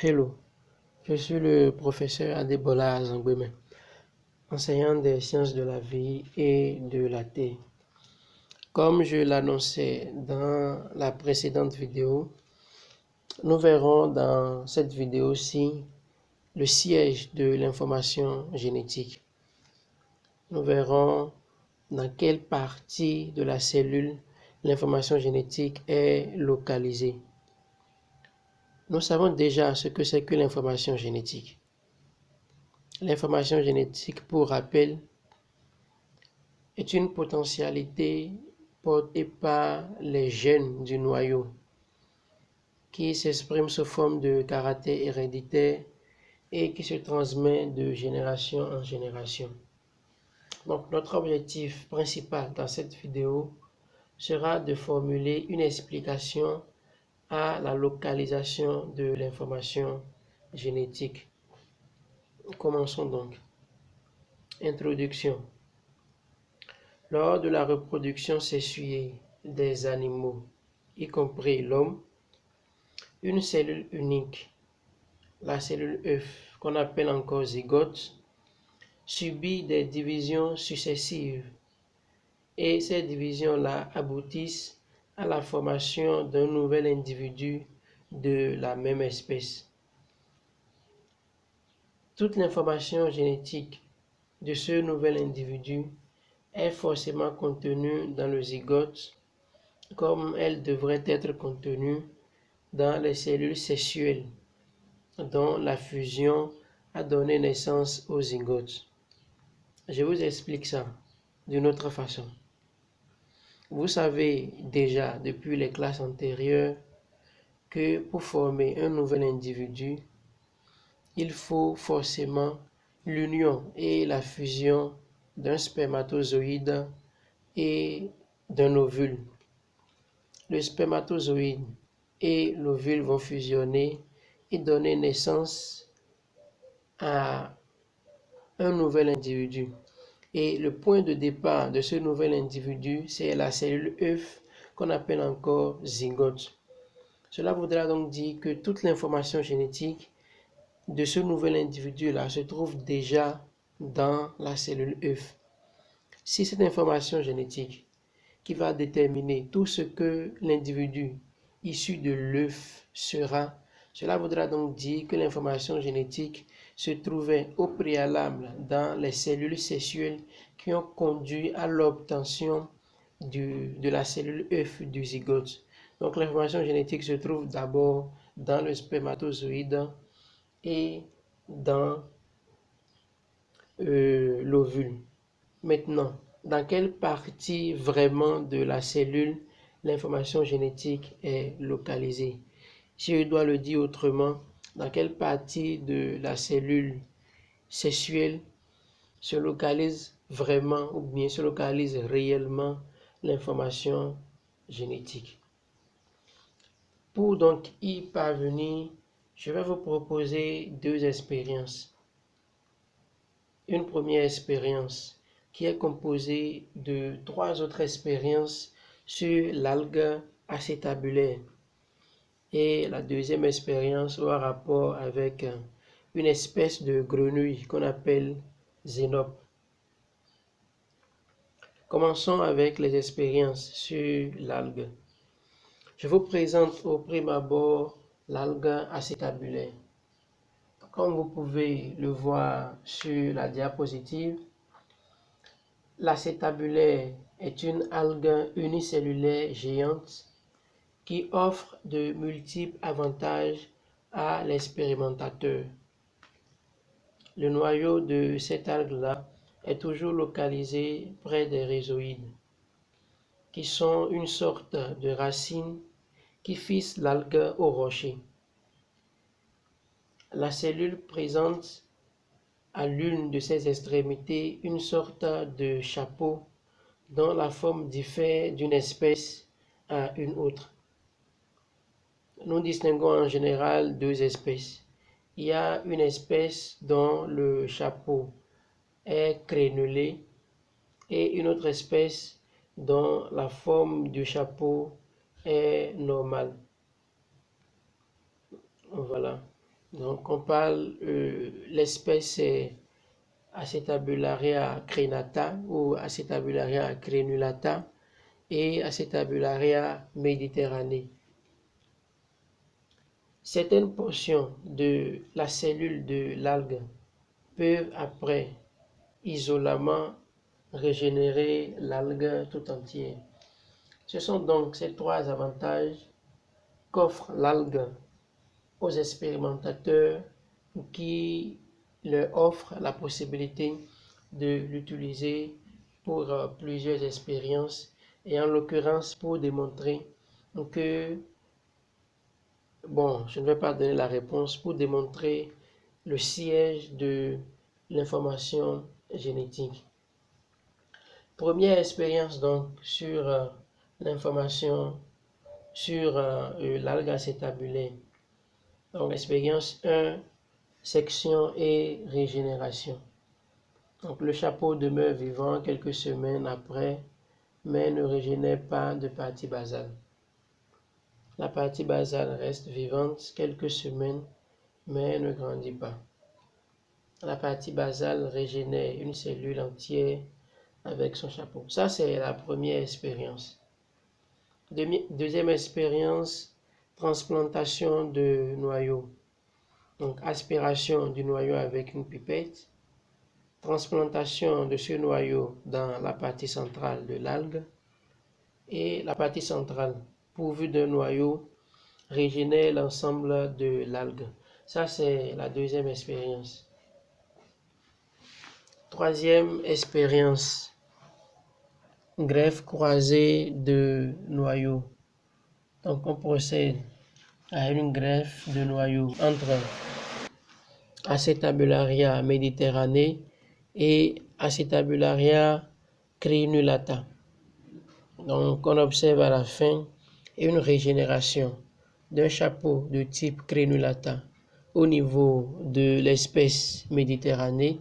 Hello, je suis le professeur Adebola Azangbeme, enseignant des sciences de la vie et de la terre. Comme je l'annonçais dans la précédente vidéo, nous verrons dans cette vidéo-ci le siège de l'information génétique. Nous verrons dans quelle partie de la cellule l'information génétique est localisée. Nous savons déjà ce que c'est que l'information génétique. L'information génétique, pour rappel, est une potentialité portée par les gènes du noyau qui s'exprime sous forme de caractère héréditaire et qui se transmet de génération en génération. Donc, notre objectif principal dans cette vidéo sera de formuler une explication à la localisation de l'information génétique. Commençons donc. Introduction. Lors de la reproduction sexuée des animaux, y compris l'homme, une cellule unique, la cellule œuf, qu'on appelle encore zygote, subit des divisions successives et ces divisions-là aboutissent à la formation d'un nouvel individu de la même espèce. Toute l'information génétique de ce nouvel individu est forcément contenue dans le zygote comme elle devrait être contenue dans les cellules sexuelles dont la fusion a donné naissance au zygote. Je vous explique ça d'une autre façon. Vous savez déjà depuis les classes antérieures que pour former un nouvel individu, il faut forcément l'union et la fusion d'un spermatozoïde et d'un ovule. Le spermatozoïde et l'ovule vont fusionner et donner naissance à un nouvel individu. Et le point de départ de ce nouvel individu, c'est la cellule œuf qu'on appelle encore zygote. Cela voudra donc dire que toute l'information génétique de ce nouvel individu-là se trouve déjà dans la cellule œuf. Si cette information génétique qui va déterminer tout ce que l'individu issu de l'œuf sera, cela voudra donc dire que l'information génétique se trouvait au préalable dans les cellules sexuelles qui ont conduit à l'obtention de la cellule œuf du zygote. Donc l'information génétique se trouve d'abord dans le spermatozoïde et dans l'ovule. Maintenant, dans quelle partie vraiment de la cellule l'information génétique est localisée? Si je dois le dire autrement, dans quelle partie de la cellule sexuelle se localise vraiment ou bien se localise réellement l'information génétique? Pour donc y parvenir, je vais vous proposer deux expériences. Une première expérience qui est composée de trois autres expériences sur l'algue acétabulaire. Et la deuxième expérience aura rapport avec une espèce de grenouille qu'on appelle Xénope. Commençons avec les expériences sur l'algue. Je vous présente au prime abord l'algue acétabulaire. Comme vous pouvez le voir sur la diapositive, l'acétabulaire est une algue unicellulaire géante qui offre de multiples avantages à l'expérimentateur. Le noyau de cette algue-là est toujours localisé près des rhizoïdes, qui sont une sorte de racines qui fixent l'algue au rocher. La cellule présente à l'une de ses extrémités une sorte de chapeau dont la forme diffère d'une espèce à une autre. Nous distinguons en général deux espèces. Il y a une espèce dont le chapeau est crénelé et une autre espèce dont la forme du chapeau est normale. Voilà. Donc on parle, l'espèce est Acetabularia crenata ou Acetabularia crenulata et Acetabularia mediterranea. Certaines portions de la cellule de l'algue peuvent après isolement régénérer l'algue tout entière. Ce sont donc ces trois avantages qu'offre l'algue aux expérimentateurs qui leur offrent la possibilité de l'utiliser pour plusieurs expériences et en l'occurrence pour démontrer que, bon, je ne vais pas donner la réponse, pour démontrer le siège de l'information génétique. Première expérience donc sur l'information sur l'algue acétabulaire. Donc expérience 1, section et régénération. Donc le chapeau demeure vivant quelques semaines après, mais ne régénère pas de partie basale. La partie basale reste vivante quelques semaines, mais ne grandit pas. La partie basale régénère une cellule entière avec son chapeau. Ça, c'est la première expérience. Deuxième expérience, transplantation de noyau. Donc, aspiration du noyau avec une pipette, transplantation de ce noyau dans la partie centrale de l'algue, et la partie centrale, pourvue d'un noyau, régénère l'ensemble de l'algue. Ça, c'est la deuxième expérience. Troisième expérience, greffe croisée de noyaux. Donc, on procède à une greffe de noyaux entre Acetabularia mediterranea et Acetabularia crenulata. Donc, on observe à la fin une régénération d'un chapeau de type crenulata au niveau de l'espèce méditerranée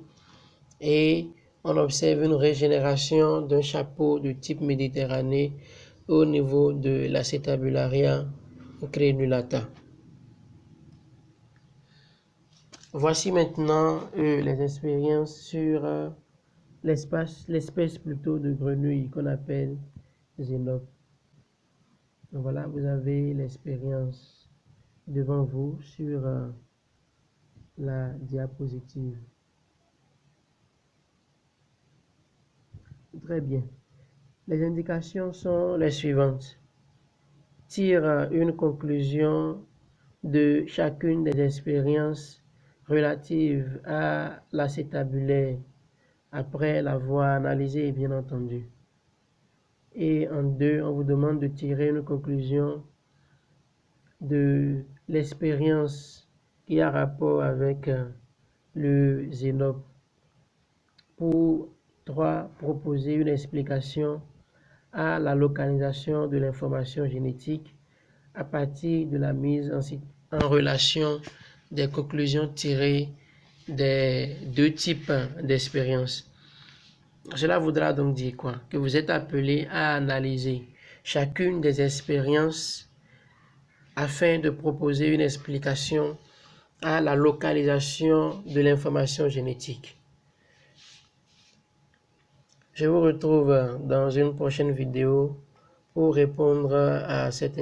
et on observe une régénération d'un chapeau de type méditerranée au niveau de l'Acetabularia crenulata. Voici maintenant les expériences sur l'espèce plutôt de grenouille qu'on appelle Xénope. Voilà, vous avez l'expérience devant vous sur la diapositive. Très bien. Les indications sont les suivantes. Tire une conclusion de chacune des expériences relatives à l'acétabulaire après l'avoir analysé, bien entendu. Et en deux, on vous demande de tirer une conclusion de l'expérience qui a rapport avec le Xénope. Pour 3, proposer une explication à la localisation de l'information génétique à partir de la mise en relation des conclusions tirées des deux types d'expériences. Cela voudra donc dire quoi? Que vous êtes appelé à analyser chacune des expériences afin de proposer une explication à la localisation de l'information génétique. Je vous retrouve dans une prochaine vidéo pour répondre à cette